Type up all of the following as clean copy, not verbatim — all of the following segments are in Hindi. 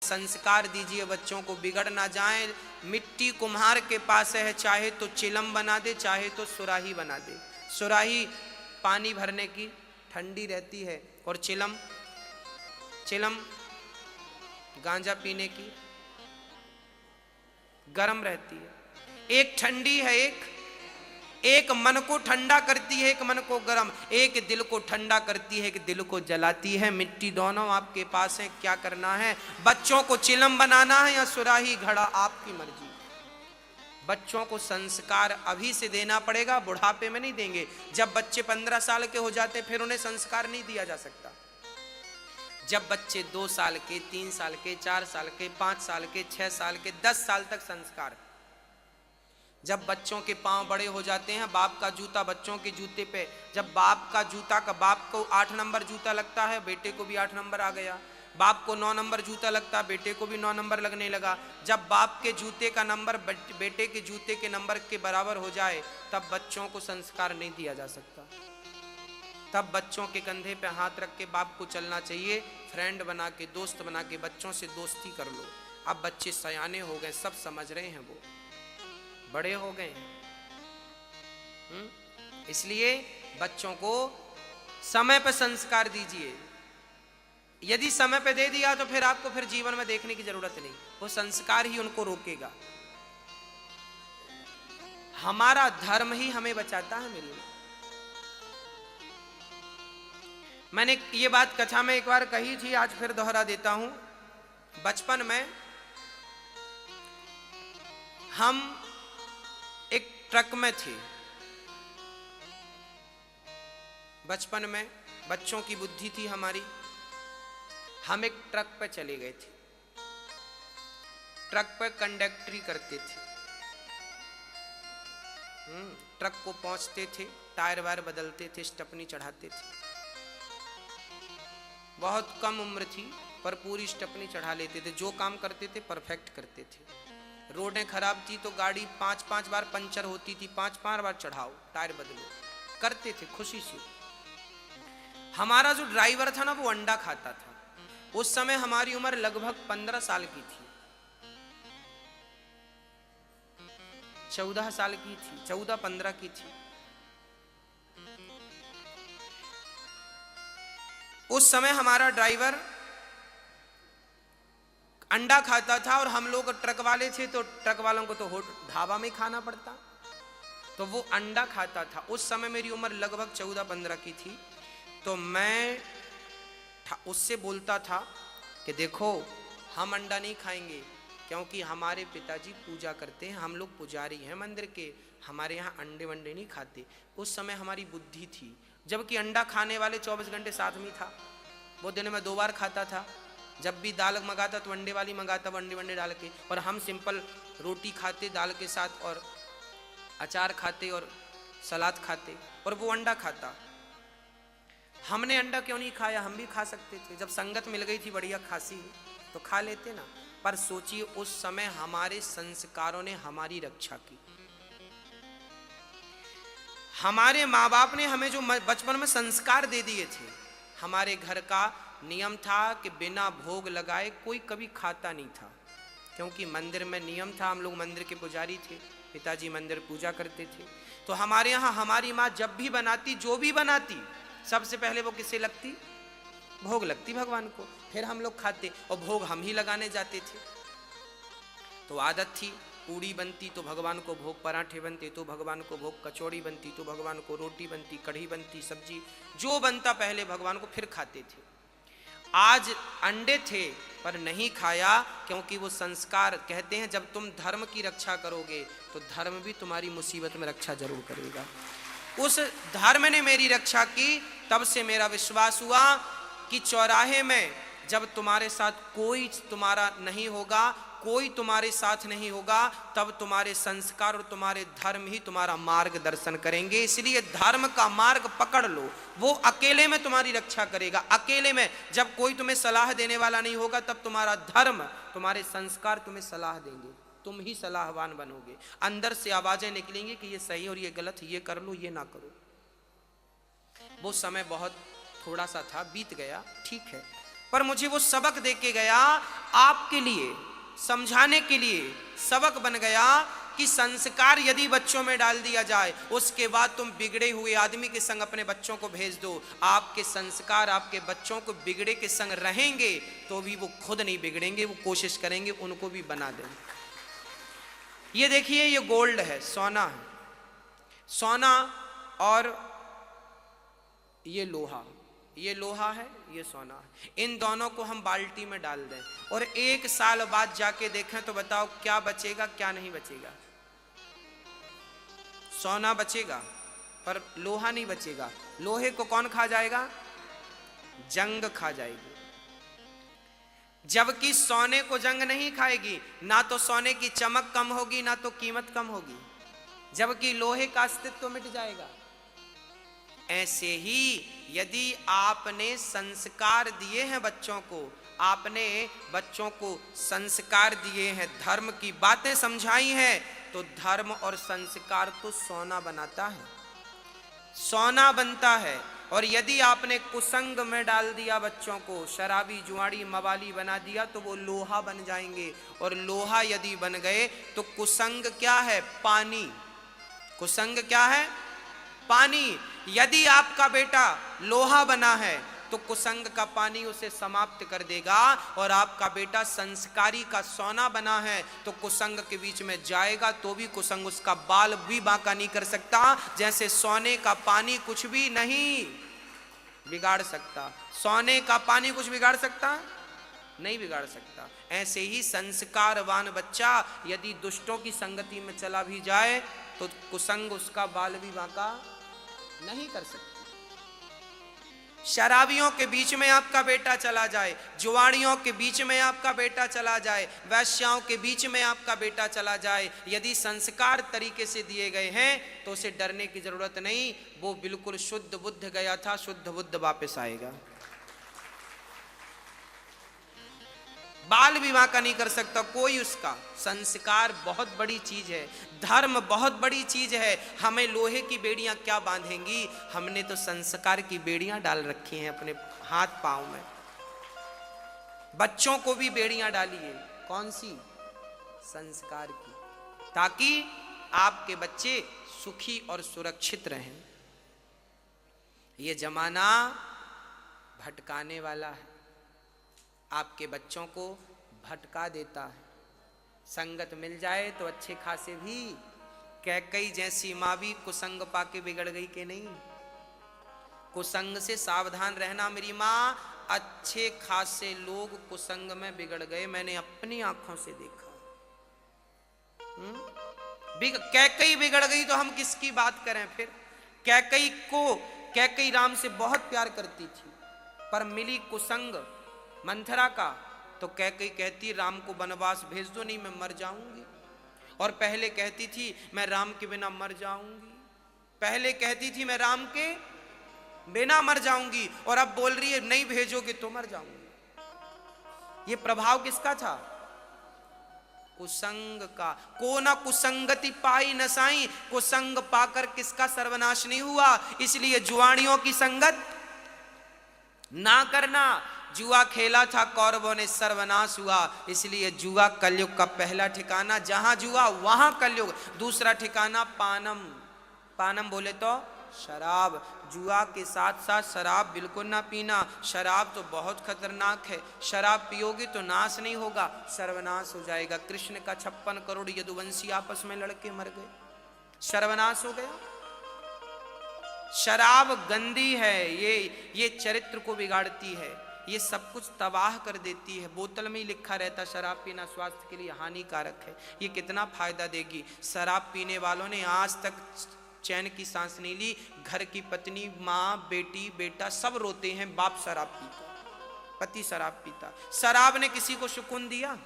संस्कार दीजिए बच्चों को, बिगड़ ना जाए। मिट्टी कुम्हार के पास है, चाहे तो चिलम बना दे, चाहे तो सुराही बना दे। सुराही पानी भरने की ठंडी रहती है, और चिलम गांजा पीने की गर्म रहती है। एक ठंडी है, एक मन को ठंडा करती है, एक मन को गर्म, एक दिल को ठंडा करती है, एक दिल को जलाती है। मिट्टी दोनों आपके पास है, क्या करना है? बच्चों को चिलम बनाना है या सुराही घड़ा, आपकी मर्जी। बच्चों को संस्कार अभी से देना पड़ेगा, बुढ़ापे में नहीं देंगे। जब बच्चे 15 साल के हो जाते फिर उन्हें संस्कार नहीं दिया जा सकता। जब बच्चे 2 साल के, 3 साल के, 4 साल के, 5 साल के, 6 साल के, 10 साल तक संस्कार। जब बच्चों के पांव बड़े हो जाते हैं, बाप का जूता बच्चों के जूते पे, जब बाप का जूता का बाप को 8 नंबर जूता लगता है, बेटे को भी 8 नंबर आ गया। बाप को 9 नंबर जूता लगता, बेटे को भी 9 नंबर लगने लगा। जब बाप के जूते का नंबर बेटे के जूते के नंबर के बराबर हो जाए, तब बच्चों को संस्कार नहीं दिया जा सकता। तब बच्चों के कंधे पे हाथ रख के बाप को चलना चाहिए। फ्रेंड बना के, दोस्त बना के बच्चों से दोस्ती कर लो। अब बच्चे सयाने हो गए, सब समझ रहे हैं, वो बड़े हो गए। इसलिए बच्चों को समय पर संस्कार दीजिए। यदि समय पे दे दिया तो फिर आपको फिर जीवन में देखने की जरूरत नहीं, वो संस्कार ही उनको रोकेगा। हमारा धर्म ही हमें बचाता है। मेरी मैंने ये बात कथा में एक बार कही थी, आज फिर दोहरा देता हूं। बचपन में हम एक ट्रक में थे। बचपन में बच्चों की बुद्धि थी हमारी। हम एक ट्रक पर चले गए थे। ट्रक पर कंडक्टरी करते थे। ट्रक को पहुंचते थे, टायर वायर बदलते थे, स्टपनी चढ़ाते थे। बहुत कम उम्र थी पर पूरी स्टपनी चढ़ा लेते थे। जो काम करते थे परफेक्ट करते थे। रोडें खराब थी तो गाड़ी 5-5 बार पंचर होती थी, 5-5 बार चढ़ाओ, टायर बदलो, करते थे खुशी से। हमारा जो ड्राइवर था ना, वो अंडा खाता था। उस समय हमारी उम्र लगभग 15 साल की थी, 14 साल की थी, 14-15 की थी। उस समय हमारा ड्राइवर अंडा खाता था, और हम लोग ट्रक वाले थे तो ट्रक वालों को तो ढाबा में खाना पड़ता, तो वो अंडा खाता था। उस समय मेरी उम्र लगभग 14-15 की थी। तो मैं उससे बोलता था कि देखो, हम अंडा नहीं खाएंगे क्योंकि हमारे पिताजी पूजा करते हैं, हम लोग पुजारी हैं मंदिर के, हमारे यहाँ अंडे वंडे नहीं खाते। उस समय हमारी बुद्धि थी, जबकि अंडा खाने वाले 24 घंटे साथ में था। वो दिन में 2 बार खाता था। जब भी दाल मंगाता तो अंडे वाली मंगाता, अंडे वंडे डाल के, और हम सिंपल रोटी खाते दाल के साथ, और अचार खाते और सलाद खाते, और वो अंडा खाता। हमने अंडा क्यों नहीं खाया? हम भी खा सकते थे। जब संगत मिल गई थी बढ़िया खासी तो खा लेते ना। पर सोचिए, उस समय हमारे संस्कारों ने हमारी रक्षा की। हमारे माँ बाप ने हमें जो बचपन में संस्कार दे दिए थे। हमारे घर का नियम था कि बिना भोग लगाए कोई कभी खाता नहीं था, क्योंकि मंदिर में नियम था। हम लोग मंदिर के पुजारी थे, पिताजी मंदिर पूजा करते थे। तो हमारे यहाँ हमारी माँ जब भी बनाती, जो भी बनाती, सबसे पहले वो किसे लगती? भोग लगती भगवान को। फिर हम लोग खाते, और भोग हम ही लगाने जाते थे। तो आदत थी, पूड़ी बनती तो भगवान को भोग, पराठे बनते तो भगवान को भोग, कचौड़ी बनती तो भगवान को, रोटी बनती, कढ़ी बनती, सब्जी, जो बनता पहले भगवान को, फिर खाते थे। आज अंडे थे पर नहीं खाया, क्योंकि वो संस्कार। कहते हैं जब तुम धर्म की रक्षा करोगे तो धर्म भी तुम्हारी मुसीबत में रक्षा जरूर करेगा। उस धर्म ने मेरी रक्षा की। तब से मेरा विश्वास हुआ कि चौराहे में जब तुम्हारे साथ कोई तुम्हारा नहीं होगा, कोई तुम्हारे साथ नहीं होगा, तब तुम्हारे संस्कार और तुम्हारे धर्म ही तुम्हारा मार्गदर्शन करेंगे। इसलिए धर्म का मार्ग पकड़ लो, वो अकेले में तुम्हारी रक्षा करेगा। अकेले में जब कोई तुम्हें सलाह देने वाला नहीं होगा, तब तुम्हारा धर्म, तुम्हारे संस्कार तुम्हें सलाह देंगे, तुम ही सलाहवान बनोगे। अंदर से आवाजें निकलेंगी कि ये सही और ये गलत, ये कर लो, ये ना करो। वो समय बहुत थोड़ा सा था, बीत गया, ठीक है। पर मुझे वो सबक दे के गया, आपके लिए समझाने के लिए सबक बन गया कि संस्कार यदि बच्चों में डाल दिया जाए, उसके बाद तुम बिगड़े हुए आदमी के संग अपने बच्चों को भेज दो, आपके संस्कार आपके बच्चों को बिगड़े के संग रहेंगे तो भी वो खुद नहीं बिगड़ेंगे, वो कोशिश करेंगे उनको भी बना दें। ये देखिए, ये गोल्ड है, सोना है, सोना और ये लोहा, ये लोहा है, ये सोना है। इन दोनों को हम बाल्टी में डाल दें और 1 साल बाद जाके देखें तो बताओ क्या बचेगा, क्या नहीं बचेगा? सोना बचेगा पर लोहा नहीं बचेगा। लोहे को कौन खा जाएगा? जंग खा जाएगी। जबकि सोने को जंग नहीं खाएगी, ना तो सोने की चमक कम होगी ना तो कीमत कम होगी, जबकि लोहे का अस्तित्व मिट जाएगा। ऐसे ही यदि आपने संस्कार दिए हैं बच्चों को, आपने बच्चों को संस्कार दिए हैं, धर्म की बातें समझाई हैं, तो धर्म और संस्कार तो सोना बनाता है, सोना बनता है। और यदि आपने कुसंग में डाल दिया बच्चों को, शराबी जुआड़ी मवाली बना दिया, तो वो लोहा बन जाएंगे। और लोहा यदि बन गए तो कुसंग क्या है? पानी। कुसंग क्या है? पानी। यदि आपका बेटा लोहा बना है तो कुसंग का पानी उसे समाप्त कर देगा, और आपका बेटा संस्कारी का सोना बना है तो कुसंग के बीच में जाएगा तो भी कुसंग उसका बाल भी बांका नहीं कर सकता। जैसे सोने का पानी कुछ भी नहीं बिगाड़ सकता, सोने का पानी कुछ बिगाड़ सकता नहीं बिगाड़ सकता। ऐसे ही संस्कारवान बच्चा यदि दुष्टों की संगति में चला भी जाए तो कुसंग उसका बाल भी बांका नहीं कर सकती। शराबियों के बीच में आपका बेटा चला जाए, जुआड़ियों के बीच में आपका बेटा चला जाए, वैश्याओं के बीच में आपका बेटा चला जाए, यदि संस्कार तरीके से दिए गए हैं तो उसे डरने की जरूरत नहीं। वो बिल्कुल शुद्ध बुद्ध गया था, शुद्ध बुद्ध वापस आएगा। बाल विवाह का नहीं कर सकता कोई उसका। संस्कार बहुत बड़ी चीज है, धर्म बहुत बड़ी चीज है। हमें लोहे की बेड़ियां क्या बांधेंगी? हमने तो संस्कार की बेड़ियां डाल रखी हैं अपने हाथ पांव में। बच्चों को भी बेड़ियां डालिए। कौन सी? संस्कार की, ताकि आपके बच्चे सुखी और सुरक्षित रहें। ये जमाना भटकाने वाला है, आपके बच्चों को भटका देता है। संगत मिल जाए तो अच्छे खासे भी, कैकई जैसी माँ भी कुसंग पाके बिगड़ गई कि नहीं? कुसंग से सावधान रहना मेरी माँ। अच्छे खासे लोग कुसंग में बिगड़ गए, मैंने अपनी आंखों से देखा। कैकई बिगड़ गई तो हम किसकी बात करें फिर? कैकई राम से बहुत प्यार करती थी, पर मिली कुसंग मंथरा का तो कैकई कहती राम को वनवास भेज दो, नहीं मैं मर जाऊंगी। और पहले कहती थी मैं राम के बिना मर जाऊंगी, पहले कहती थी मैं राम के बिना मर जाऊंगी, और अब बोल रही है नहीं भेजोगे तो मर जाऊंगी। ये प्रभाव किसका था? कुसंग का। को ना कुसंगति पाई नसाई, कुसंग पाकर किसका सर्वनाश नहीं हुआ। इसलिए जुआड़ियों की संगत ना करना। जुआ खेला था कौरवों ने, सर्वनाश हुआ। इसलिए जुआ कलयुग का पहला ठिकाना, जहां जुआ वहां कलयुग। दूसरा ठिकाना पानम। पानम बोले तो शराब। जुआ के साथ साथ शराब बिल्कुल ना पीना। शराब तो बहुत खतरनाक है, शराब पियोगे तो नाश नहीं होगा, सर्वनाश हो जाएगा। कृष्ण का 56 करोड़ यदुवंशी आपस में लड़के मर गए, सर्वनाश हो गया। शराब गंदी है, ये चरित्र को बिगाड़ती है, ये सब कुछ तबाह कर देती है। बोतल में ही लिखा रहता शराब पीना स्वास्थ्य के लिए हानिकारक है। ये कितना फायदा देगी? शराब पीने वालों ने आज तक चैन की सांस नहीं ली। घर की पत्नी, माँ, बेटी, बेटा सब रोते हैं, बाप शराब पीता, पति शराब पीता। शराब ने किसी को सुकून दिया?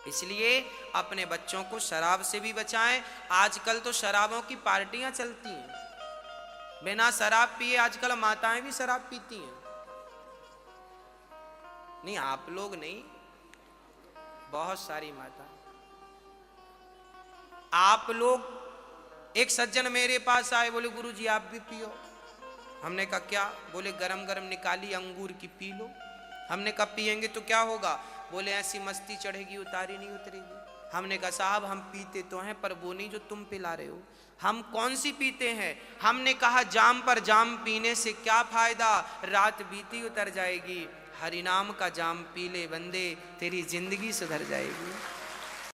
इसलिए अपने बच्चों को शराब से भी बचाएं। आजकल तो शराबों की पार्टियां चलती हैं, बिना शराब पिए आजकल माताएं भी शराब पीती हैं। नहीं आप लोग नहीं, बहुत सारी माता। आप लोग, एक सज्जन मेरे पास आए, बोले गुरु जी आप भी पियो। हमने कहा क्या? बोले गरम गरम निकाली अंगूर की, पी लो। हमने कहा पिएंगे तो क्या होगा? बोले ऐसी मस्ती चढ़ेगी उतारी नहीं उतरेगी। हमने कहा साहब हम पीते तो हैं पर वो नहीं जो तुम पिला रहे हो। हम कौन सी पीते हैं? हमने कहा जाम पर जाम पीने से क्या फायदा, रात बीती उतर जाएगी। हरिनाम का जाम पी ले बंदे, तेरी जिंदगी सुधर जाएगी।